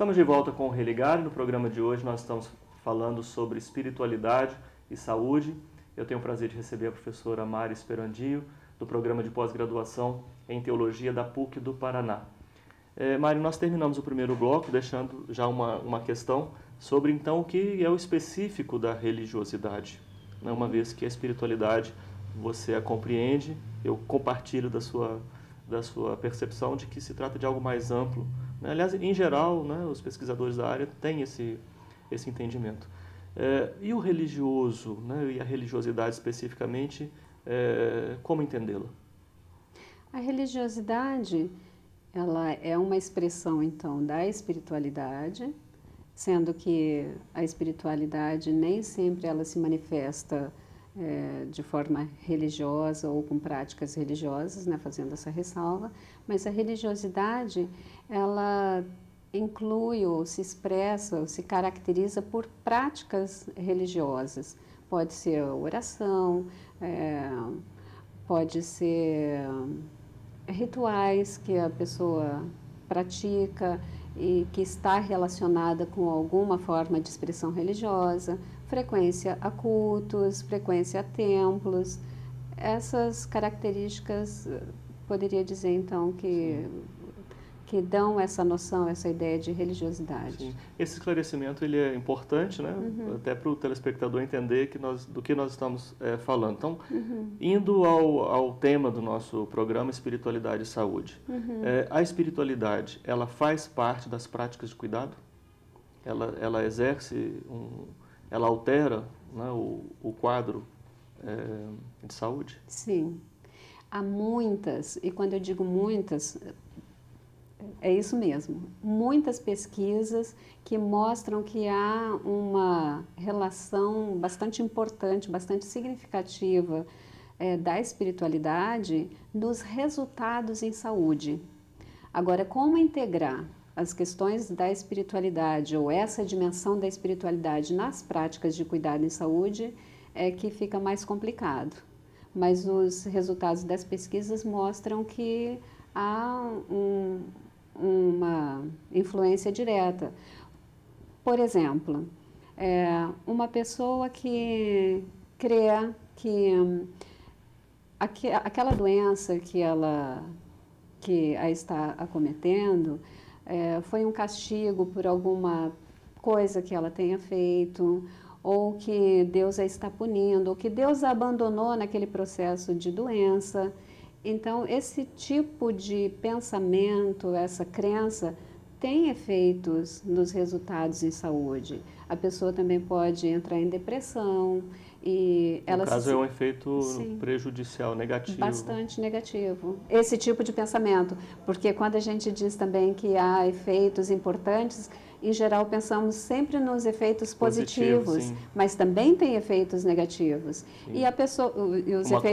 Estamos de volta com o Religar e no programa de hoje nós estamos falando sobre espiritualidade e saúde. Eu tenho o prazer de receber a professora Mari Sperandio, do programa de pós-graduação em Teologia da PUC do Paraná. Mari, nós terminamos o primeiro bloco deixando já uma questão sobre então o que é o específico da religiosidade, né? Uma vez que a espiritualidade você a compreende, eu compartilho da sua percepção de que se trata de algo mais amplo, né? Aliás, em geral, né, os pesquisadores da área têm esse entendimento. E o religioso, né, e a religiosidade especificamente, como entendê-la? A religiosidade, ela é uma expressão, então, da espiritualidade, sendo que a espiritualidade nem sempre ela se manifesta de forma religiosa ou com práticas religiosas, né, fazendo essa ressalva, mas a religiosidade, ela inclui ou se expressa ou se caracteriza por práticas religiosas. Pode ser oração, pode ser rituais que a pessoa pratica e que está relacionada com alguma forma de expressão religiosa, frequência a cultos, frequência a templos. Essas características, poderia dizer então que dão essa noção, essa ideia de religiosidade. Sim. Esse esclarecimento ele é importante, né? Até para o telespectador entender do que nós estamos falando. Então, indo ao tema do nosso programa, Espiritualidade e Saúde. A espiritualidade, ela faz parte das práticas de cuidado? Ela exerce, ela altera, né, o quadro de saúde? Sim. Há muitas, e quando eu digo muitas, é isso mesmo, muitas pesquisas que mostram que há uma relação bastante importante, bastante significativa da espiritualidade nos resultados em saúde. Agora, como integrar as questões da espiritualidade ou essa dimensão da espiritualidade nas práticas de cuidado em saúde é que fica mais complicado. Mas os resultados das pesquisas mostram que há uma influência direta. Por exemplo, uma pessoa que crê que aquela doença que a está acometendo foi um castigo por alguma coisa que ela tenha feito, ou que Deus a está punindo, ou que Deus a abandonou naquele processo de doença. Então, esse tipo de pensamento, essa crença, tem efeitos nos resultados em saúde. A pessoa também pode entrar em depressão e ela... No caso, é um efeito prejudicial, negativo. Bastante negativo. Esse tipo de pensamento, porque quando a gente diz também que há efeitos importantes, em geral pensamos sempre nos efeitos positivos, mas também tem efeitos negativos. Sim. E a pessoa,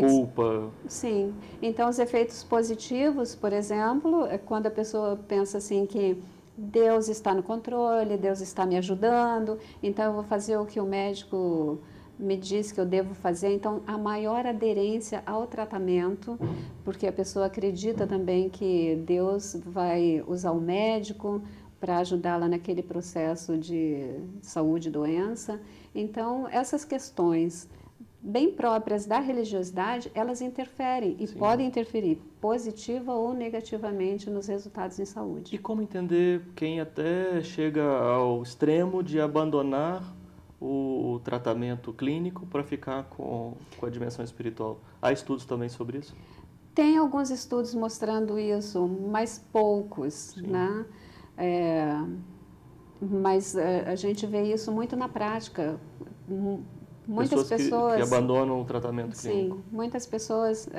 culpa. Sim. Então, os efeitos positivos, por exemplo, é quando a pessoa pensa assim que Deus está no controle, Deus está me ajudando, então eu vou fazer o que o médico me diz que eu devo fazer. Então, a maior aderência ao tratamento, porque a pessoa acredita também que Deus vai usar o médico para ajudá-la naquele processo de saúde e doença. Então, essas questões bem próprias da religiosidade, elas interferem e podem interferir positiva ou negativamente nos resultados em saúde. E como entender quem até chega ao extremo de abandonar o tratamento clínico para ficar com a dimensão espiritual? Há estudos também sobre isso? Tem alguns estudos mostrando isso, mas poucos, né? Mas a gente vê isso muito na prática. Muitas pessoas que abandonam o tratamento clínico. Sim, muitas pessoas,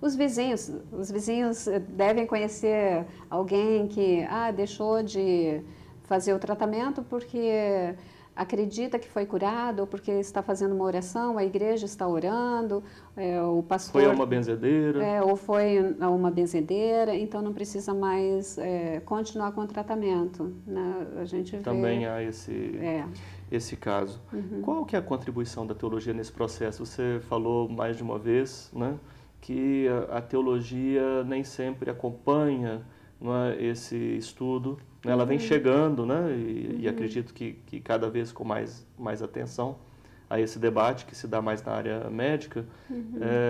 os vizinhos devem conhecer alguém que deixou de fazer o tratamento porque acredita que foi curado, ou porque está fazendo uma oração, a igreja está orando, o pastor... Foi a uma benzedeira. Ou foi a uma benzedeira, então não precisa mais continuar com o tratamento, né? A gente vê... Também há esse caso. Qual que é a contribuição da teologia nesse processo? Você falou mais de uma vez, né, que a teologia nem sempre acompanha, não é, esse estudo né? Ela vem chegando, né? E acredito que cada vez com mais atenção a esse debate que se dá mais na área médica.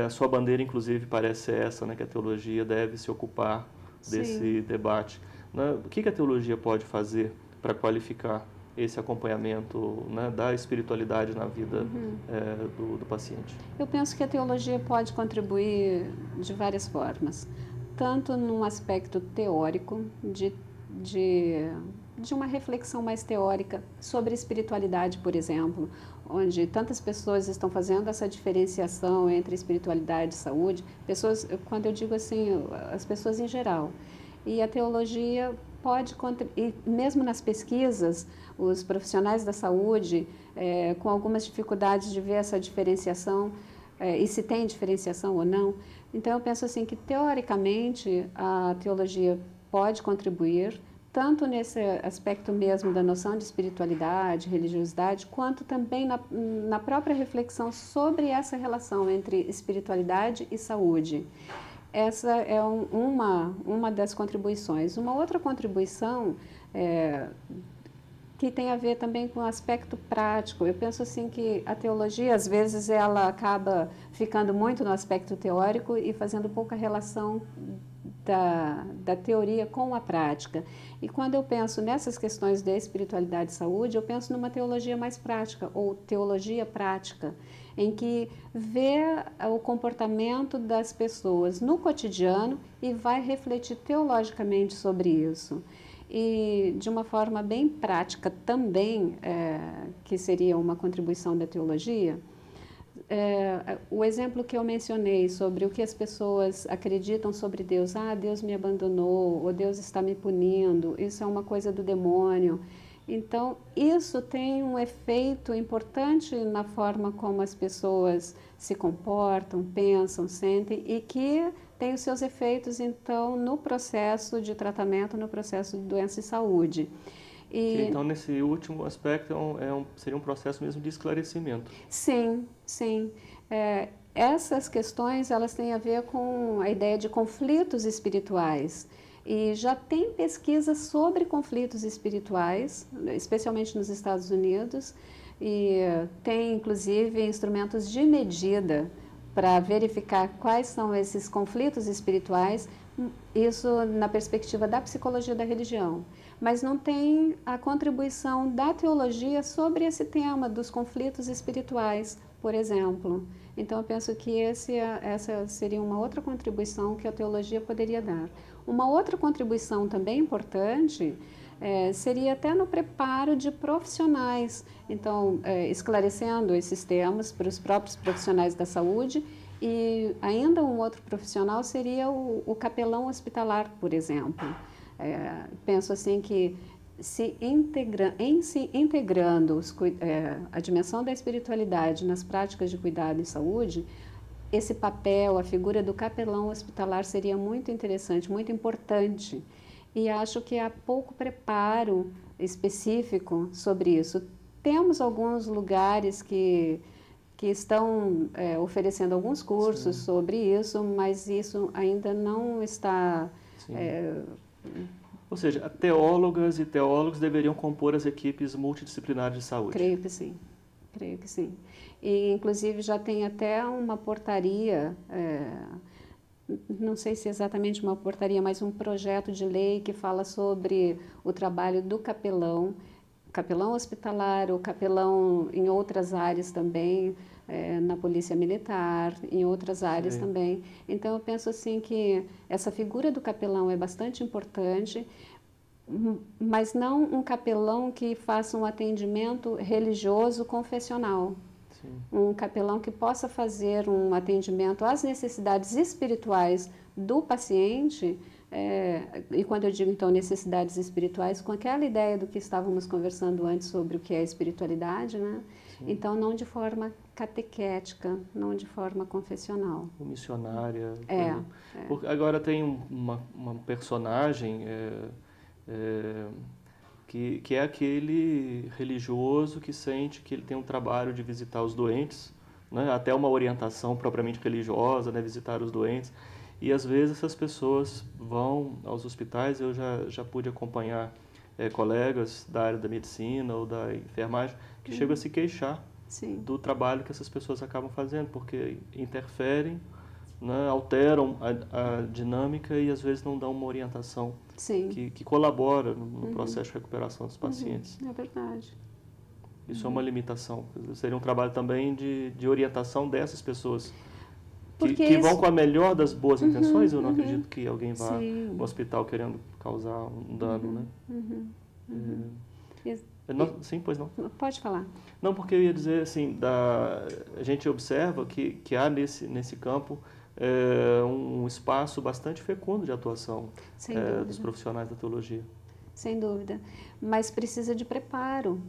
A sua bandeira, inclusive, parece ser essa, né? Que a teologia deve se ocupar desse debate. Né? O que a teologia pode fazer para qualificar esse acompanhamento, né, da espiritualidade na vida do paciente? Eu penso que a teologia pode contribuir de várias formas, tanto num aspecto teórico, de uma reflexão mais teórica sobre espiritualidade, por exemplo, onde tantas pessoas estão fazendo essa diferenciação entre espiritualidade e saúde, pessoas, quando eu digo assim, as pessoas em geral. E a teologia pode contribuir, mesmo nas pesquisas, os profissionais da saúde, com algumas dificuldades de ver essa diferenciação, e se tem diferenciação ou não. Então, eu penso assim que, teoricamente, a teologia pode contribuir, tanto nesse aspecto mesmo da noção de espiritualidade, religiosidade, quanto também na própria reflexão sobre essa relação entre espiritualidade e saúde. Essa é uma das contribuições. Uma outra contribuição que tem a ver também com o aspecto prático. Eu penso assim que a teologia, às vezes, ela acaba ficando muito no aspecto teórico e fazendo pouca relação da teoria com a prática. E quando eu penso nessas questões de espiritualidade e saúde, eu penso numa teologia mais prática, ou teologia prática, em que vê o comportamento das pessoas no cotidiano e vai refletir teologicamente sobre isso. E de uma forma bem prática também, que seria uma contribuição da teologia, o exemplo que eu mencionei sobre o que as pessoas acreditam sobre Deus, Deus me abandonou, ou Deus está me punindo, isso é uma coisa do demônio. Então, isso tem um efeito importante na forma como as pessoas se comportam, pensam, sentem, e que tem os seus efeitos, então, no processo de tratamento, no processo de doença e saúde. Então, nesse último aspecto, seria um processo mesmo de esclarecimento. Sim, sim. Essas questões, elas têm a ver com a ideia de conflitos espirituais. E já tem pesquisas sobre conflitos espirituais, especialmente nos Estados Unidos, e tem, inclusive, instrumentos de medida para verificar quais são esses conflitos espirituais, isso na perspectiva da psicologia da religião. Mas não tem a contribuição da teologia sobre esse tema dos conflitos espirituais, por exemplo. Então, eu penso que essa seria uma outra contribuição que a teologia poderia dar. Uma outra contribuição também importante seria até no preparo de profissionais. Então, esclarecendo esses temas para os próprios profissionais da saúde. E ainda um outro profissional seria o capelão hospitalar, por exemplo. Penso assim que se integrando a dimensão da espiritualidade nas práticas de cuidado em saúde, esse papel, a figura do capelão hospitalar seria muito interessante, muito importante. E acho que há pouco preparo específico sobre isso. Temos alguns lugares que estão oferecendo alguns cursos sobre isso, mas isso ainda não está... Ou seja, teólogas e teólogos deveriam compor as equipes multidisciplinares de saúde. Creio que sim, creio que sim. E, inclusive, já tem até uma portaria, não sei se é exatamente uma portaria, mas um projeto de lei que fala sobre o trabalho do capelão hospitalar, o capelão em outras áreas também, na polícia militar, em outras áreas também. Então, eu penso assim que essa figura do capelão é bastante importante, mas não um capelão que faça um atendimento religioso confessional. Sim. Um capelão que possa fazer um atendimento às necessidades espirituais do paciente, e quando eu digo, então, necessidades espirituais, com aquela ideia do que estávamos conversando antes sobre o que é espiritualidade, né? Sim. Então, não de forma catequética, não de forma confessional. Ou missionária. Porque agora tem uma personagem que é aquele religioso que sente que ele tem um trabalho de visitar os doentes, né? Até uma orientação propriamente religiosa, né? Visitar os doentes. E às vezes essas pessoas vão aos hospitais, eu já pude acompanhar colegas da área da medicina ou da enfermagem que chegam a se queixar do trabalho que essas pessoas acabam fazendo, porque interferem, né, alteram a dinâmica e às vezes não dão uma orientação que colabora no processo de recuperação dos pacientes. É verdade. Isso é uma limitação. Seria um trabalho também de orientação dessas pessoas que vão com a melhor das boas intenções. Eu não acredito que alguém vá no hospital querendo causar um dano, né? Sim, pois não. Pode falar. Não, porque eu ia dizer assim, a gente observa que há nesse campo um espaço bastante fecundo de atuação dos profissionais da teologia. Sem dúvida. Mas precisa de preparo.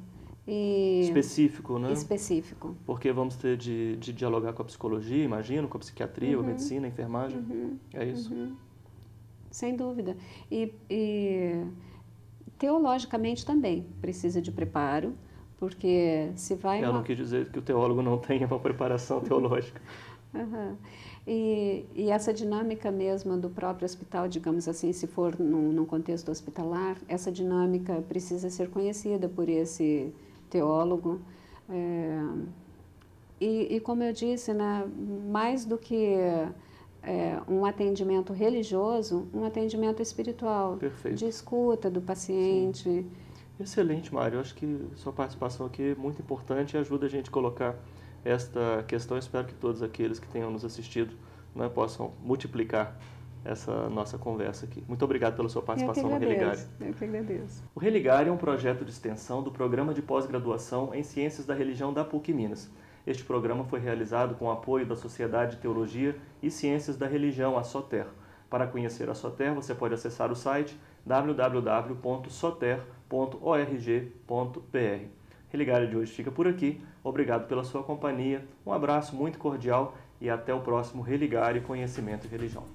Específico, né? Específico. Porque vamos ter de dialogar com a psicologia, imagino, com a psiquiatria, com a medicina, a enfermagem. É isso. Sem dúvida. E teologicamente também precisa de preparo, porque se vai... Eu não quis dizer que o teólogo não tenha uma preparação teológica. E essa dinâmica mesmo do próprio hospital, digamos assim, se for num contexto hospitalar, essa dinâmica precisa ser conhecida por esse teólogo. E como eu disse, né, mais do que um atendimento religioso, um atendimento espiritual. Perfeito. De escuta do paciente. Sim. Excelente, Mário. Eu acho que sua participação aqui é muito importante e ajuda a gente a colocar esta questão. Eu espero que todos aqueles que tenham nos assistido, né, possam multiplicar essa nossa conversa aqui. Muito obrigado pela sua participação no Religare. Eu que agradeço. O Religare é um projeto de extensão do Programa de Pós-Graduação em Ciências da Religião da PUC Minas. Este programa foi realizado com o apoio da Sociedade de Teologia e Ciências da Religião, a SOTER. Para conhecer a SOTER, você pode acessar o site www.soter.org.br. Religare de hoje fica por aqui. Obrigado pela sua companhia. Um abraço muito cordial e até o próximo Religare Conhecimento e Religião.